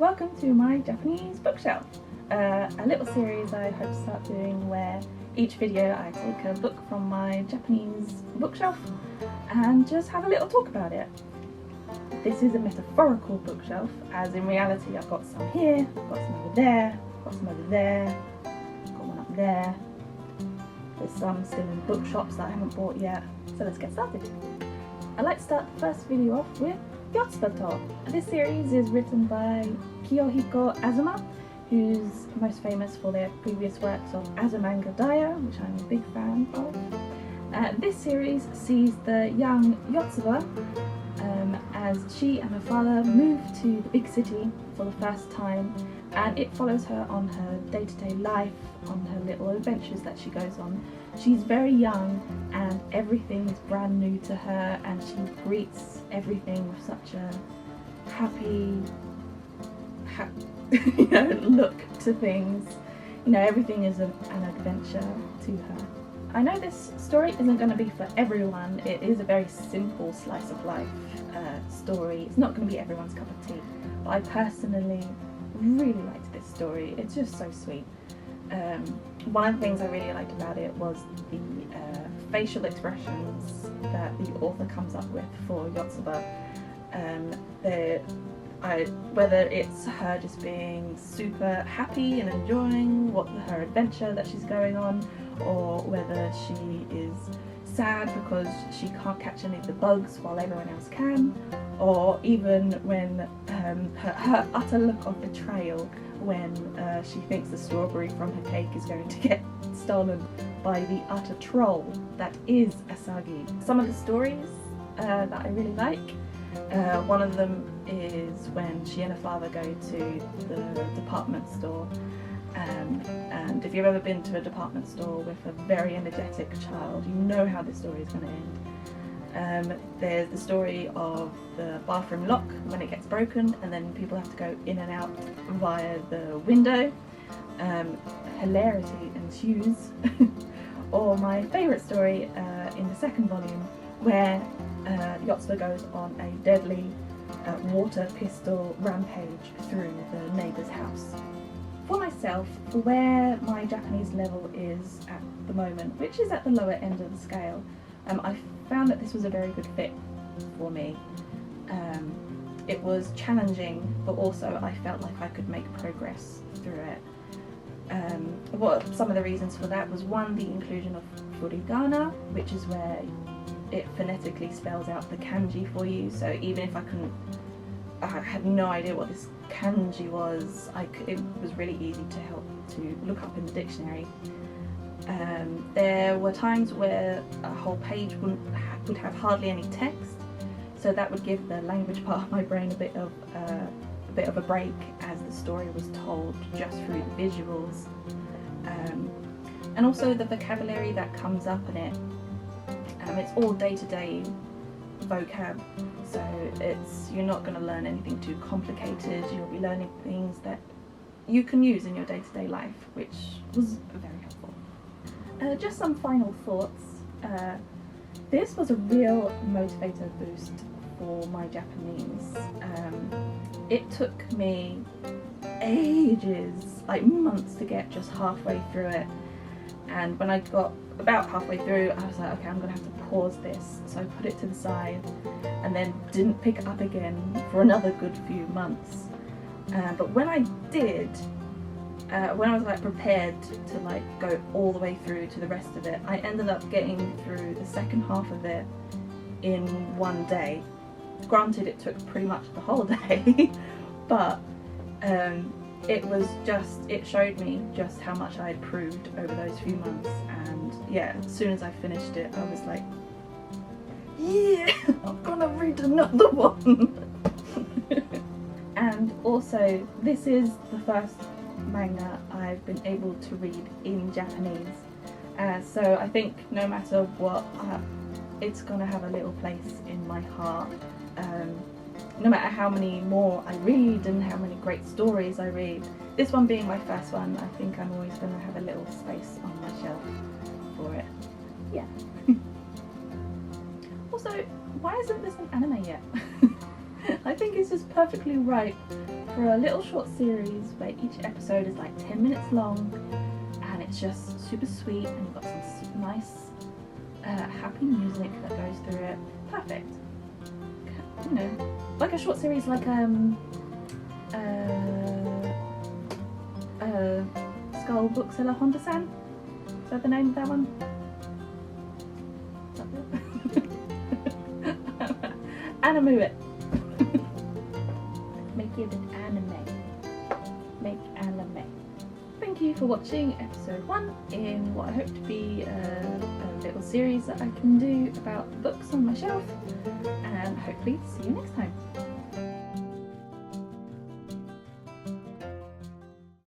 welcome to my Japanese bookshelf, a little series I hope to start doing where each video I take a book from my Japanese bookshelf and just have a little talk about it. This is a metaphorical bookshelf, as in reality I've got some here, I've got some over there, I've got some over there, I've got one up there. There's some still in bookshops that I haven't bought yet, so let's get started. I'd like to start the first video off with Yotsubato. This series is written by Kiyohiko Azuma, who's most famous for their previous works of Azumanga Daioh, which I'm a big fan of. This series sees the young Yotsuba as she and her father move to the big city for the first time, and it follows her on her day-to-day life, on her little adventures that she goes on. She's very young and everything is brand new to her, and she greets everything with such a happy look to things. Everything is an adventure to her. I know this story isn't going to be for everyone. It is a very simple slice of life story. It's not going to be everyone's cup of tea, but I personally really liked this story. It's just so sweet. One of the things I really liked about it was the facial expressions that the author comes up with for Yotsuba. Whether it's her just being super happy and enjoying her adventure that she's going on, or whether she is sad because she can't catch any of the bugs while everyone else can, or even when her utter look of betrayal when she thinks the strawberry from her cake is going to get stolen by the utter troll that is Asagi. Some of the stories that I really like, one of them is when she and her father go to the department store, and if you've ever been to a department store with a very energetic child, you know how this story is going to end. There's the story of the bathroom lock when it gets broken and then people have to go in and out via the window. Hilarity ensues. Or my favourite story in the second volume, where Yotsuba goes on a deadly water pistol rampage through the neighbour's house. For myself, for where my Japanese level is at the moment, which is at the lower end of the scale, I found that this was a very good fit for me. It was challenging, but also I felt like I could make progress through it. Some of the reasons for that was, one, the inclusion of furigana, which is where it phonetically spells out the kanji for you, so even if I had no idea what this kanji was, it was really easy to look up in the dictionary. There were times where a whole page would have hardly any text, so that would give the language part of my brain a bit of a break as the story was told just through the visuals. And also the vocabulary that comes up in it. It's all day-to-day vocab, so you're not going to learn anything too complicated. You'll be learning things that you can use in your day-to-day life, which was very helpful. Just some final thoughts. This was a real motivator boost for my Japanese. It took me ages, like months, to get just halfway through it, and when I got about halfway through I was like, okay, I'm gonna have to pause this, so I put it to the side and then didn't pick it up again for another good few months. But when I did, when I was prepared to go all the way through to the rest of it, I ended up getting through the second half of it in one day. Granted, it took pretty much the whole day, but it showed me just how much I had improved over those few months, and yeah, as soon as I finished it I was like, yeah, I'm gonna read another one. And also, this is the first manga I've been able to read in Japanese, so I think no matter what, it's gonna have a little place in my heart. No matter how many more I read and how many great stories I read, this one being my first one, I think I'm always going to have a little space on my shelf for it. Yeah. Also, why isn't this an anime yet? I think it's just perfectly right for a little short series where each episode is like 10 minutes long and it's just super sweet and you've got some nice happy music that goes through it. Perfect. You know, like a short series like Skull Bookseller Honda-san. Is that the name of that one? Anime it. Make it an anime. Make anime. Thank you for watching episode 1 in what I hope to be a little series that I can do about books on my shelf, and hopefully see you next time.